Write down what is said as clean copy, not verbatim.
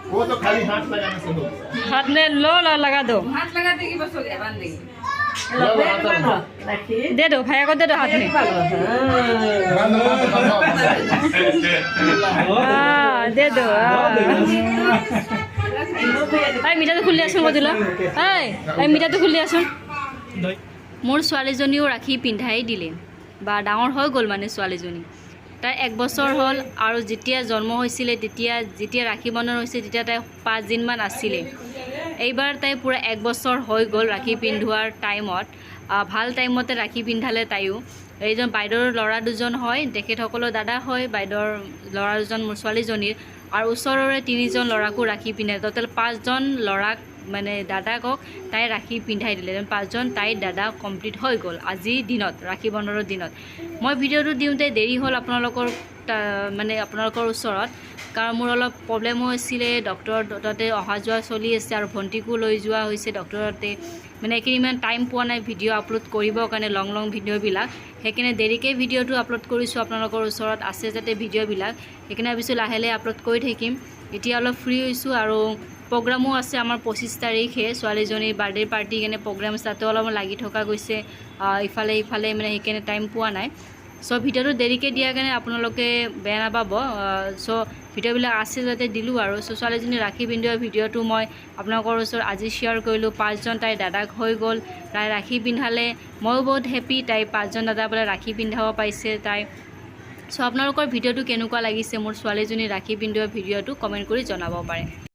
वो तो खाली हाथ लगाने से हो हाथ में लो लो लगा दो हाथ लगा देगी बस हो गया बांध देगी दे दो भैया को दे दो हाथ में दे दो মিঠাটো খুলি আছোন বদিলা মিঠাটো খুলি আছোন মোৰ ছোৱালীজনীও ৰাখি পিন্ধাই দিলে বা ডাঙৰ হৈ গ'ল মানে ছোৱালীজনী তাই 1 বছৰ হ'ল আৰু যেতিয়া জন্ম হৈছিলে যেতিয়া ৰাখি বন্ধন হৈছে তেতিয়া তাই 5 দিনমান আছিলে এইবাৰ তাই পুৰা 1 বছৰ হৈ গ'ল ৰাখি পিন্ধোৱাৰ টাইমত ভাল টাইমতে ৰাখি পিন্ধালে তাইও এইজন বাইদেউৰ ল'ৰা দুজন হয় তেখেতসকলৰ দাদা হয় বাইদেউৰ ল'ৰা দুজন মোৰ ছোৱালীজনীৰ আৰু ওচৰৰে 3জন ল'ৰাকো ৰাখি পিন্ধাই টোটেল 5জন ল'ৰাক মানে দাদাকক তাই ৰাখি পিন্ধাই দিলে 5জন তাইৰ দাদা কমপ্লিট হৈ গ'ল আজি দিনত ৰাখি বন্ধনৰ দিনত মই ভিডিঅ'টো দিওঁতে দেৰি হ'ল আপোনালোকৰ মানে আপোনালোকৰ ওচৰত কাৰণ মোৰ অলপ প্ৰব্লেম হৈছিলে ডক্টৰ তাতে অহা যোৱা চলি আছে আৰু ভণ্টিকো লৈ যোৱা হৈছে ডক্টৰতে মানে ইমান টাইম পোৱা নাই ভিডিঅ' আপলোড কৰিবৰ কাৰণে লং ভিডিঅ'বিলাক সেইকাৰণে দেৰিকৈ ভিডিঅ'টো আপলোড কৰিছোঁ আপোনালোকৰ ওচৰত আছে যাতে ভিডিঅ'বিলাক সেইকাৰণে ভাবিছোঁ লাহে লাহে আপলোড কৰি থাকিম এতিয়া অলপ ফ্ৰী হৈছোঁ আৰু প্ৰগ্ৰামো আছে আমাৰ 25 তাৰিখে ছোৱালীজনীৰ বাৰ্থডে পাৰ্টি কাৰণে প্ৰগ্ৰাম তাতে অলপ লাগি থকা গৈছে ইফালে মানে সেইকাৰণে টাইম পোৱা নাই সো ভিডিঅ'টো দেৰিকৈ দিয়াৰ কাৰণে আপোনালোকে বেয়া নাপাব সো ভিডিঅ'বিলাক আছে যাতে দিলোঁ আৰু সো ছোৱালীজনী ৰাখি পিন্ধোৱা ভিডিঅ'টো মই আপোনালোকৰ ওচৰত আজি শ্বেয়াৰ কৰিলোঁ 5জন তাইৰ দাদাক হৈ গ'ল তাই ৰাখি পিন্ধালে ময়ো বহুত হেপী তাই 5জন দাদা বোলে ৰাখি পিন্ধাব পাইছে তাই সো আপোনালোকৰ ভিডিঅ'টো কেনেকুৱা লাগিছে মোৰ ছোৱালীজনী ৰাখি পিন্ধোৱা ভিডিঅ'টো কমেণ্ট কৰি জনাব পাৰে